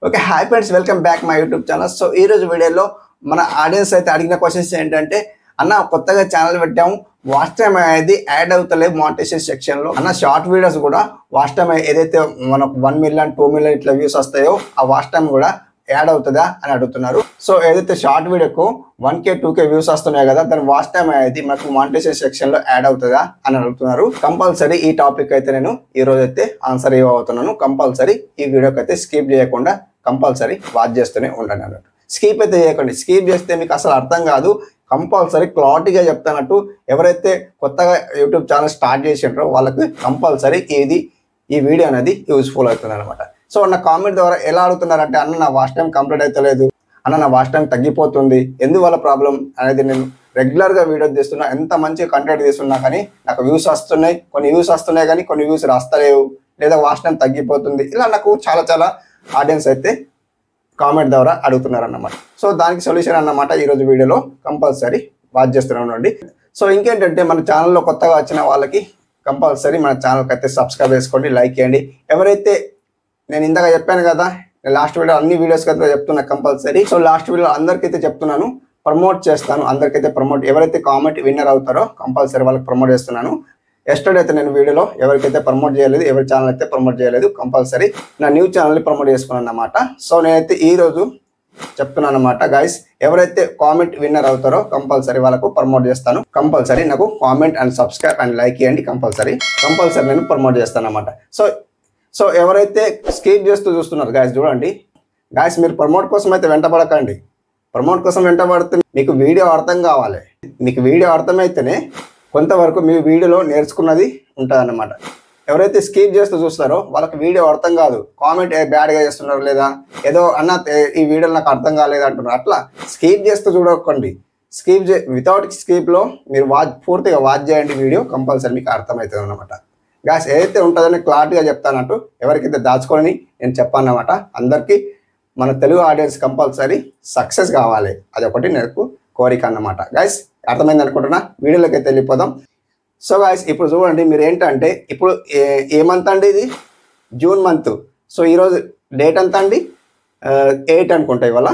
Okay hi friends, welcome back my YouTube channel. So ఈ రోజు వీడియోలో మన ఆడియన్స్ అయితే అడిగిన క్వశ్చన్స్ ఏంటంటే, అన్న కొత్తగా ఛానల్ పెట్టాము, వాచ్ టైం అనేది యాడ్ అవుతలేదు మానిటైజేషన్ సెక్షన్లో. అన్న షార్ట్ వీడియోస్ కూడా వాచ్ టైం ఏదైతే మనకు 1 మిలియన్ 2 మిలియన్ ఇట్లా వ్యూస్ వస్తాయో ఆ వాచ్ టైం కూడా యాడ్ అవుతుందా అని అడుగుతున్నారు. సో ఏదైతే షార్ట్ వీడియోకు 1K 2K వ్యూస్ వస్తున్నాయి కదా, దాని వాచ్ టైం అనేది మనకు మానిటైజేషన్ సెక్షన్ లో యాడ్ అవుతుందా అని అడుగుతున్నారు. కంపల్సరీ ఈ టాపిక్ అయితే నేను ఈ రోజు అయితే ఆన్సర్ ఇవ్వబోతున్నాను. కంపల్సరీ ఈ వీడియోకి అయితే స్కిప్ చేయకుండా కంపల్సరీ వాచ్ చేస్తూనే ఉండండి అన్నట్టు. స్కిప్ అయితే చేయకండి. స్కిప్ చేస్తే మీకు అసలు అర్థం కాదు. కంపల్సరీ క్లారిటీగా చెప్తానట్టు. ఎవరైతే కొత్తగా యూట్యూబ్ ఛానల్ స్టార్ట్ చేసిండ్రో వాళ్ళకి కంపల్సరీ ఈ వీడియో అనేది యూస్ఫుల్ అవుతుంది అనమాట. సో నా కామెంట్ ద్వారా ఎలా అడుగుతున్నారంటే, అన్న నా వాచ్ టైం కంప్లీట్ అవుతలేదు, అన్న నా వాచ్ టైం తగ్గిపోతుంది, ఎందువల్ల ప్రాబ్లం అనేది నేను రెగ్యులర్గా వీడియో తీస్తున్నా, ఎంత మంచి కంటెంట్ తీస్తున్నా కానీ నాకు వ్యూస్ వస్తున్నాయి, కొన్ని వ్యూస్ వస్తున్నాయి కానీ కొన్ని వ్యూస్ రాస్తలేవు, లేదా వాచ్ టైం తగ్గిపోతుంది. ఇలా నాకు చాలా ఆడియన్స్ అయితే కామెంట్ ద్వారా అడుగుతున్నారు అన్నమాట. సో దానికి సొల్యూషన్ అన్నమాట ఈరోజు వీడియోలో కంపల్సరీ వాచ్ చేస్తున్నానండి. సో ఇంకేంటంటే, మన ఛానల్లో కొత్తగా వచ్చిన వాళ్ళకి కంపల్సరీ మన ఛానల్కి అయితే సబ్స్క్రైబ్ చేసుకోండి, లైక్ చేయండి. ఎవరైతే నేను ఇందాక చెప్పాను కదా, లాస్ట్ వీడియో అన్ని వీడియోస్ అయితే చెప్తున్నా కంపల్సరీ. సో లాస్ట్ వీడియో అందరికైతే చెప్తున్నాను, ప్రమోట్ చేస్తాను, అందరికైతే ప్రమోట్, ఎవరైతే కామెంట్ విన్నర్ అవుతారో కంపల్సరీ వాళ్ళకి ప్రమోట్ చేస్తున్నాను. ఎస్టర్డే అయితే నేను వీడియోలో ఎవరికైతే ప్రమోట్ చేయలేదు, ఎవరి ఛానల్ అయితే ప్రమోట్ చేయలేదు, కంపల్సరీ నా న్యూ ఛానల్ని ప్రమోట్ చేసుకున్నాను అన్నమాట. సో నేనైతే ఈరోజు చెప్తున్నాను అనమాట గైస్, ఎవరైతే కామెంట్ విన్నర్ అవుతారో కంపల్సరీ వాళ్ళకు ప్రమోట్ చేస్తాను. కంపల్సరీ నాకు comment and subscribe and like చేయండి. కంపల్సరీ నేను ప్రమోట్ చేస్తాను అనమాట. సో ఎవరైతే స్కిప్ చేస్తూ చూస్తున్నారు గైస్, చూడండి గైస్, మీరు ప్రమోట్ కోసం అయితే వెంటబడకండి. ప్రమోట్ కోసం వెంటబడితే మీకు వీడియో అర్థం కావాలి. మీకు వీడియో అర్థమైతేనే కొంతవరకు మీ వీడియోలో నేర్చుకున్నది ఉంటుంది అన్నమాట. ఎవరైతే స్కిప్ చేస్తూ చూస్తారో వాళ్ళకి వీడియో అర్థం కాదు, కామెంట్ బ్యాడ్గా చేస్తున్నారు, లేదా ఏదో అన్న ఈ వీడియోలో నాకు అర్థం కాలేదు అంటున్నారు. అట్లా స్కిప్ చేస్తూ చూడకండి. వితౌట్ స్కిప్లో మీరు పూర్తిగా వాచ్ చేయండి వీడియో, కంపల్సరీ మీకు అర్థమవుతుంది అన్నమాట. గ్యాస్ ఏదైతే ఉంటుందని క్లారిటీగా చెప్తానంటూ ఎవరికైతే దాచుకొని నేను చెప్పానమాట. అందరికీ మన తెలుగు ఆడియన్స్ కంపల్సరీ సక్సెస్ కావాలి, అదొకటి నాకు కోరిక అన్నమాట. గైస్ అర్థమైంది అనుకుంటున్నా, వీడియోలోకి అయితే వెళ్ళిపోదాం. సో గైస్ ఇప్పుడు చూడండి, మీరు ఏంటంటే ఇప్పుడు ఏ మంత్ అండి, ఇది జూన్ మంత్. సో ఈరోజు డేట్ ఎంత అండి, 8 అనుకుంటా, ఇవాళ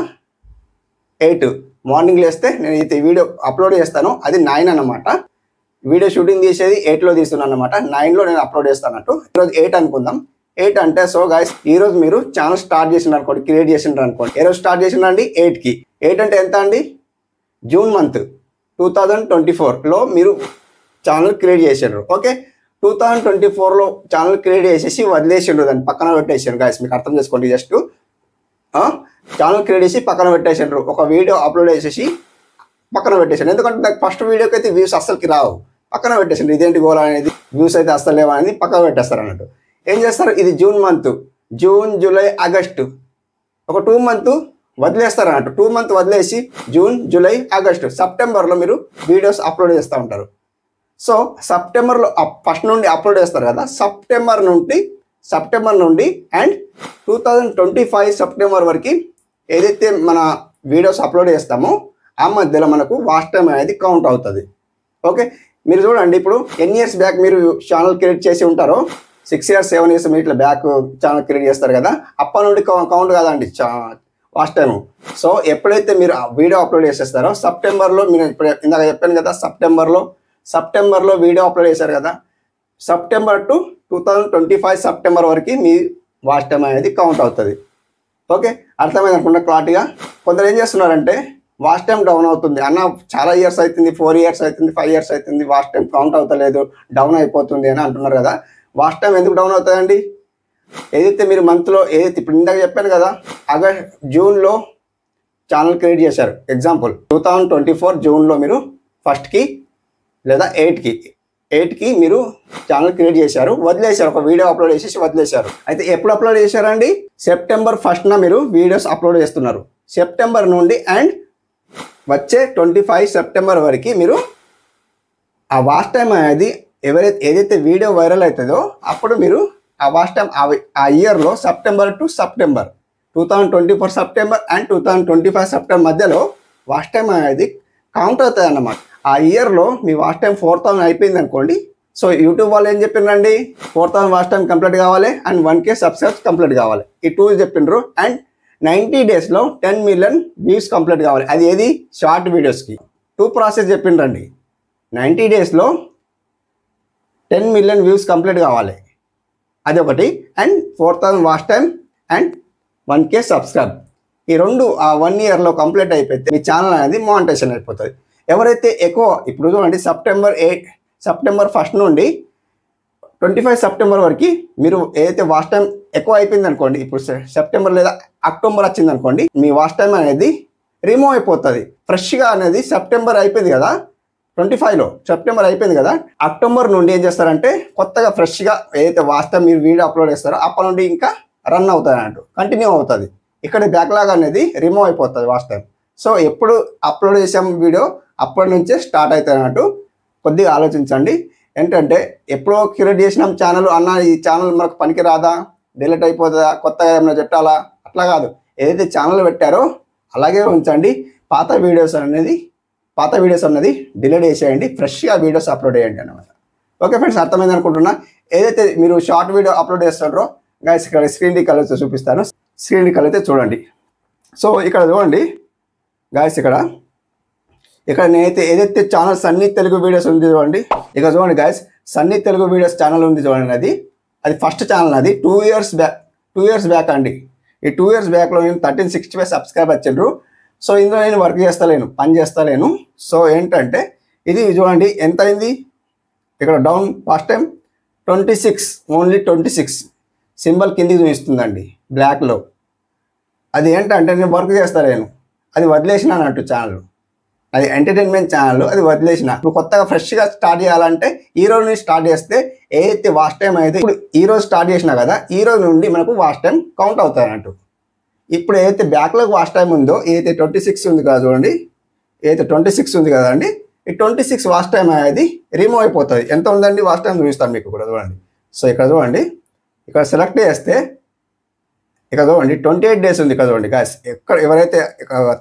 8 మార్నింగ్ లేస్తే నేను ఈ వీడియో అప్లోడ్ చేస్తాను. అది 9 అన్నమాట. వీడియో షూటింగ్ చేసేది 8లో తీస్తున్నాను అనమాట, 9లో నేను అప్లోడ్ చేస్తానట్టు. ఈరోజు 8 అనుకుందాం. 8 అంటే సో గైస్ ఈరోజు మీరు ఛానల్ స్టార్ట్ చేసినారు అనుకోండి, క్రియేట్ చేసినారు అనుకోండి. ఏ రోజు స్టార్ట్ చేసినారండి, 8కి. 8 అంటే ఎంత అండి, జూన్ మంత్ 2024లో మీరు ఛానల్ క్రియేట్ చేసారు. ఓకే, 2024లో ఛానల్ క్రియేట్ చేసేసి వదిలేసిండ్రు, దాన్ని పక్కన పెట్టేసారు. గైస్ మీకు అర్థం చేసుకోండి, జస్ట్ ఛానల్ క్రియేట్ చేసి పక్కన పెట్టేసారు. ఒక వీడియో అప్లోడ్ చేసేసి పక్కన పెట్టేసాను. ఎందుకంటే నాకు ఫస్ట్ వీడియోకి అయితే వ్యూస్ అస్సలకి రావు, పక్కన పెట్టేసాను. ఇదేంటి గోల్ అనేది, వ్యూస్ అయితే అస్సలు లేవా అనేది పక్కన పెట్టేస్తారు అన్నట్టు. ఏం చేస్తారు, ఇది June month, June July August, ఒక 2 మంత్ వదిలేస్తారు అన్నట్టు. 2 మంత్ వదిలేసి జూన్ జూలై ఆగస్టు సెప్టెంబర్లో మీరు వీడియోస్ అప్లోడ్ చేస్తూ ఉంటారు. సో సెప్టెంబర్లో ఫస్ట్ నుండి అప్లోడ్ చేస్తారు కదా, సెప్టెంబర్ నుండి అండ్ 2025 సెప్టెంబర్ వరకు ఏదైతే మన వీడియోస్ అప్లోడ్ చేస్తామో ఆ మధ్యలో మనకు వాచ్ టైం అనేది కౌంట్ అవుతుంది. ఓకే, మీరు చూడండి, ఇప్పుడు ఎన్ని ఇయర్స్ బ్యాక్ మీరు ఛానల్ క్రియేట్ చేసి ఉంటారో, 6 years 7 years మీరు ఇట్లా బ్యాక్ ఛానల్ క్రియేట్ చేస్తారు కదా, అప్పటి నుండి కౌంట్ కాదండి వాచ్ టైము. సో ఎప్పుడైతే మీరు వీడియో అప్లోడ్ చేసేస్తారో సెప్టెంబర్లో, మీరు ఇప్పుడు ఇందాక చెప్పాను కదా, సెప్టెంబర్లో వీడియో అప్లోడ్ చేశారు కదా, సెప్టెంబర్ టు 2025 సెప్టెంబర్ వరకు మీ వాచ్ టైం అనేది కౌంట్ అవుతుంది. ఓకే, అర్థమైంది అనుకుంటా క్లారిటీగా. కొందరు ఏం చేస్తున్నారంటే, వాచ్ టైం డౌన్ అవుతుంది అన్న, చాలా ఇయర్స్ అవుతుంది, 4 years అవుతుంది, 5 years అవుతుంది, వాచ్ టైం కౌంట్ అవుతలేదు, డౌన్ అయిపోతుంది అని అంటున్నారు కదా. వాచ్ టైం ఎందుకు డౌన్ అవుతుందండి, ఏదైతే మీరు మంత్లో ఏదైతే ఇప్పుడు ఇందాక చెప్పాను కదా, జూన్లో ఛానల్ క్రియేట్ చేశారు. ఎగ్జాంపుల్ 2024 జూన్లో మీరు 1st లేదా 8కి మీరు ఛానల్ క్రియేట్ చేశారు, వదిలేశారు, ఒక వీడియో అప్లోడ్ చేసేసి వదిలేశారు. అయితే ఎప్పుడు అప్లోడ్ చేశారండి, September 1st మీరు వీడియోస్ అప్లోడ్ చేస్తున్నారు. సెప్టెంబర్ నుండి అండ్ వచ్చే 25 సెప్టెంబర్ వరకు మీరు ఆ వాచ్ టైం అనేది ఏదైతే వీడియో వైరల్ అవుతుందో అప్పుడు మీరు ఆ వాచ్ టైం ఆ ఇయర్లో September to September 2024 September and 2025 September మధ్యలో వాచ్ టైం అనేది కౌంట్ అవుతుంది అన్నమాట. ఆ ఇయర్లో మీ వాచ్ టైం 4000 అయిపోయింది అనుకోండి. సో యూట్యూబ్ వాళ్ళు ఏం చెప్పిండ్రండి, 4000 వాచ్ టైం కంప్లీట్ కావాలి అండ్ 1K సబ్స్క్రైబ్స్ కంప్లీట్ కావాలి, ఈ 2 చెప్పిండ్రు. అండ్ 90 డేస్లో 10 మిలియన్ వ్యూస్ కంప్లీట్ కావాలి. అది ఏది షార్ట్ వీడియోస్కి. 2 ప్రాసెస్ చెప్పిండ్రండి. 90 డేస్లో 10 మిలియన్ వ్యూస్ కంప్లీట్ కావాలి, అది ఒకటి. And 4000 watch time and 1K subscribe. ఈ రెండు ఆ 1 ఇయర్లో కంప్లీట్ అయిపోతే మీ ఛానల్ అనేది మానిటైజేషన్ అయిపోతుంది. ఎవరైతే ఎక్కువ ఇప్పుడు చూడండి సెప్టెంబర్ 1 నుండి 25 సెప్టెంబర్ వరకు మీరు ఏదైతే వాచ్ టైం ఎక్కువ అయిపోయింది అనుకోండి, ఇప్పుడు సెప్టెంబర్ లేదా అక్టోబర్ వచ్చింది అనుకోండి, మీ వాచ్ టైం అనేది రిమూవ్ అయిపోతుంది. ఫ్రెష్గా అనేది సెప్టెంబర్ అయిపోయింది కదా, 25లో సెప్టెంబర్ అయిపోయింది కదా, అక్టోబర్ నుండి ఏం చేస్తారంటే కొత్తగా ఫ్రెష్గా ఏదైతే వాచ్ టైం మీరు వీడియో అప్లోడ్ చేస్తారో అప్పటి నుండి ఇంకా రన్ అవుతుంది అన్నట్టు, కంటిన్యూ అవుతుంది. ఇక్కడ బ్యాక్లాగ్ అనేది రిమూవ్ అయిపోతుంది వాచ్ టైం. సో ఎప్పుడు అప్లోడ్ చేసాం వీడియో అప్పటి నుంచే స్టార్ట్ అవుతుంది అన్నట్టు. కొద్దిగా ఆలోచించండి. ఏంటంటే ఎప్పుడో క్రియేట్ చేసినాం ఛానల్ అన్న, ఈ ఛానల్ మనకు పనికి రాదా, డిలీట్ అయిపోతుందా, కొత్తగా ఏమైనా పెట్టాలా, అట్లా కాదు. ఏదైతే ఛానల్ పెట్టారో అలాగే ఉంచండి. పాత వీడియోస్ అనేది డిలీట్ చేసేయండి, ఫ్రెష్గా వీడియోస్ అప్లోడ్ చేయండి అన్నమాట. ఓకే ఫ్రెండ్స్, అర్థమైంది అనుకుంటున్నా. ఏదైతే మీరు షార్ట్ వీడియో అప్లోడ్ చేస్తారో గైస్ ఇక్కడ స్క్రీన్ రికార్డ్ చూపిస్తాను. స్క్రీన్ రికార్డ్ అయితే చూడండి. సో ఇక్కడ చూడండి గైస్, ఇక్కడ నేనైతే ఏదైతే ఛానల్ సన్నీ తెలుగు వీడియోస్ ఉంది చూడండి. ఇక్కడ చూడండి guys, Sunny Telugu videos channel ఉంది చూడండి. అది ఫస్ట్ ఛానల్. అది 2 ఇయర్స్ బ్యాక్ అండి. ఈ 2 ఇయర్స్ బ్యాక్లో నేను 1365 సబ్స్క్రైబ్ వచ్చిండ్రు. సో ఇందులో నేను వర్క్ చేస్తలేను, పని చేస్తలేను. సో ఏంటంటే ఇది చూడండి ఎంత అయింది. ఇక్కడ down first time 26, only 26 symbol కిందికి చూపిస్తుందండి బ్లాక్లో. అది ఏంటంటే నేను వర్క్ చేస్తలేను, అది వదిలేసిన అన్నట్టు ఛానల్. అది ఎంటర్టైన్మెంట్ ఛానల్, అది వదిలేసిన. ఇప్పుడు కొత్తగా ఫ్రెష్గా స్టార్ట్ చేయాలంటే ఈ రోజు నుంచి స్టార్ట్ చేస్తే ఏదైతే వాచ్ టైం అయితే ఇప్పుడు ఈ రోజు స్టార్ట్ చేసినా కదా, ఈ రోజు నుండి మనకు వాచ్ టైం కౌంట్ అవుతుంది అన్నట్టు. ఇప్పుడు ఏదైతే బ్యాక్లో వాచ్ టైం ఉందో, ఏదైతే 26 ఉంది కదా చూడండి, ఏదైతే 26 ఉంది కదండి, ఈ 26 వాచ్ టైం అనేది రిమూవ్ అయిపోతుంది. ఎంత ఉందండి వాచ్ టైం చూపిస్తాను మీకు కూడా చూడండి. సో ఇక్కడ చూడండి, ఇక్కడ సెలెక్ట్ చేస్తే ఇక్కడ చూడండి 28 డేస్ ఉంది. ఇక్కడ చూడండి గాయస్, ఎవరైతే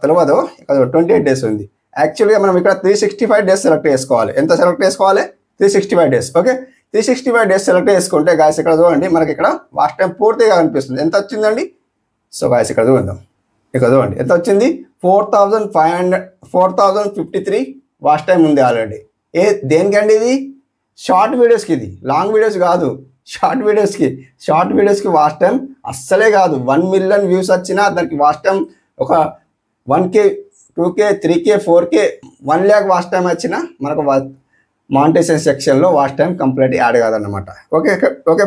తెలియదో ఇక్కడ 28 డేస్ ఉంది. యాక్చువల్గా మనం ఇక్కడ 365 డేస్ సెలెక్ట్ చేసుకోవాలి. ఎంత సెలెక్ట్ చేసుకోవాలి? 365 డేస్. ఓకే, 365 డేస్ సెలెక్ట్ చేసుకుంటే గాయస్ ఇక్కడ చూడండి మనకి ఇక్కడ వాచ్ టైం పూర్తిగా కనిపిస్తుంది. ఎంత వచ్చిందండి? సో గాయస్ ఇక్కడ చూద్దాం. ఇక్కడ చూడండి ఎంత వచ్చింది, 4053 వాచ్ టైం ఉంది ఆల్రెడీ. దేనికండి ఇది? షార్ట్ వీడియోస్కి. ఇది లాంగ్ వీడియోస్ కాదు, షార్ట్ వీడియోస్కి వాచ్ టైం అస్సలే కాదు. 1 మిలియన్ వ్యూస్ వచ్చినా దానికి వాచ్ టైం ఒక 1K 2K 3K 4K 1 lakh watch time వచ్చినా మనకు మానిటైజేషన్ సెక్షన్లో వాచ్ టైం కంప్లీట్ యాడ్ కాదన్నమాట. ఓకే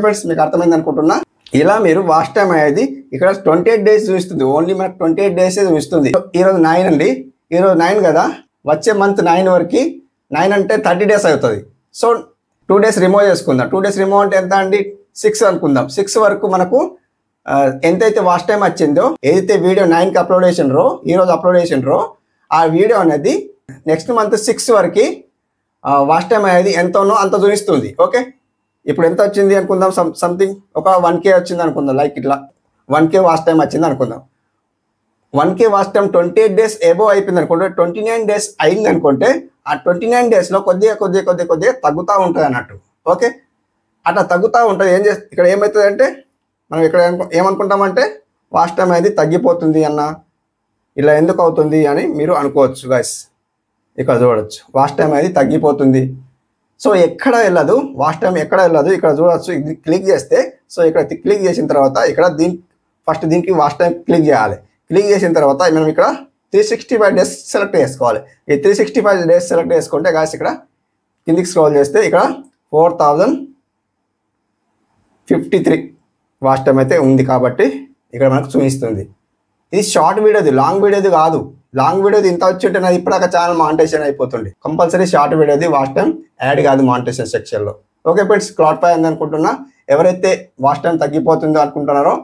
ఫ్రెండ్స్, మీకు అర్థమైంది అనుకుంటున్నా. ఇలా మీరు వాచ్ టైం అనేది ఇక్కడ 28 డేస్ చూపిస్తుంది. ఓన్లీ మనకు 28 డేసే చూపిస్తుంది. ఈరోజు 9 అండి, ఈరోజు 9 కదా, వచ్చే మంత్ 9 వరకు, 9 అంటే 30 డేస్ అవుతుంది. సో 2 డేస్ రిమూవ్ చేసుకుందాం. 2 డేస్ రిమూవ్ అంటే ఎంత అండి? 6 అనుకుందాం. 6 వరకు మనకు ఎంతైతే వాచ్ టైం వచ్చిందో, ఏదైతే వీడియో 9కి అప్లోడ్ చేసిండ్రో, ఈరోజు అప్లోడ్ చేసిండ్రో, ఆ వీడియో అనేది నెక్స్ట్ మంత్ 6 వరకు వాచ్ టైం అనేది ఎంత ఉన్నో అంత చూపిస్తుంది. ఓకే, ఇప్పుడు ఎంత వచ్చింది అనుకుందాం, సంథింగ్ ఒక 1K వచ్చింది అనుకుందాం. లైక్ ఇట్లా 1K వాచ్ టైం వచ్చింది అనుకుందాం. 1K watch time 28 days above అయిపోయింది అనుకుంటే, 29 డేస్ అయింది అనుకుంటే, ఆ 29 డేస్లో కొద్దిగా తగ్గుతూ ఉంటుంది అన్నట్టు. ఓకే, అట్లా తగ్గుతూ ఉంటుంది. ఇక్కడ ఏమవుతుంది అంటే మనం ఇక్కడ ఏమనుకుంటామంటే వాచ్ టైం అనేది తగ్గిపోతుంది అన్న, ఇలా ఎందుకు అవుతుంది అని మీరు అనుకోవచ్చు గైస్. ఇక్కడ చూడవచ్చు వాచ్ టైం అనేది తగ్గిపోతుంది. సో ఎక్కడ వెళ్ళదు వాచ్ టైం, ఎక్కడ వెళ్ళదు. ఇక్కడ చూడవచ్చు, ఇది క్లిక్ చేస్తే, సో ఇక్కడ క్లిక్ చేసిన తర్వాత ఇక్కడ ఫస్ట్ దీనికి వాచ్ టైం క్లిక్ చేయాలి. క్లిక్ చేసిన తర్వాత మనం ఇక్కడ 365 డేస్ సెలెక్ట్ చేసుకోవాలి. ఈ 365 డేస్ సెలెక్ట్ చేసుకుంటే గాయస్ ఇక్కడ కిందికి స్క్రోల్ చేస్తే ఇక్కడ 4053 వాచ్ టైం అయితే ఉంది కాబట్టి ఇక్కడ మనకు చూపిస్తుంది. ఇది షార్ట్ వీడియోది, లాంగ్ వీడియోది కాదు. లాంగ్ వీడియోది ఇంత వచ్చి ఉంటే నాది ఇప్పటిదాకా ఛానల్ మానిటైజేషన్ అయిపోతుంది. కంపల్సరీ షార్ట్ వీడియోది వాచ్ టైం యాడ్ కాదు మానిటైజేషన్ సెక్షన్లో. ఓకే ఫ్రెండ్స్, క్లారిఫై అయింది అనుకుంటున్నా. ఎవరైతే వాచ్ టైం తగ్గిపోతుందో అనుకుంటున్నారో,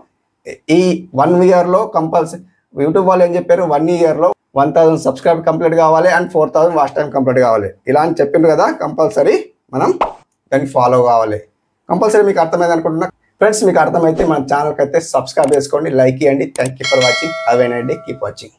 ఈ 1 ఇయర్లో కంపల్సరీ యూట్యూబ్ వాళ్ళు ఏం చెప్పారు, 1 ఇయర్లో 1000 సబ్స్క్రైబ్ కంప్లీట్ కావాలి అండ్ 4000 వాచ్ టైం కంప్లీట్ కావాలి. ఇలా అని చెప్పిండ్రు కదా, కంపల్సరీ మనం దాన్ని ఫాలో కావాలి. కంపల్సరీ మీకు అర్థమైంది అనుకుంటున్నా. ఫ్రెండ్స్, మీకు అర్థమైతే మన ఛానల్కి అయితే సబ్స్క్రైబ్ చేసుకోండి, లైక్ ఇవ్వండి. Thank you for watching. Have a nice day, keep watching.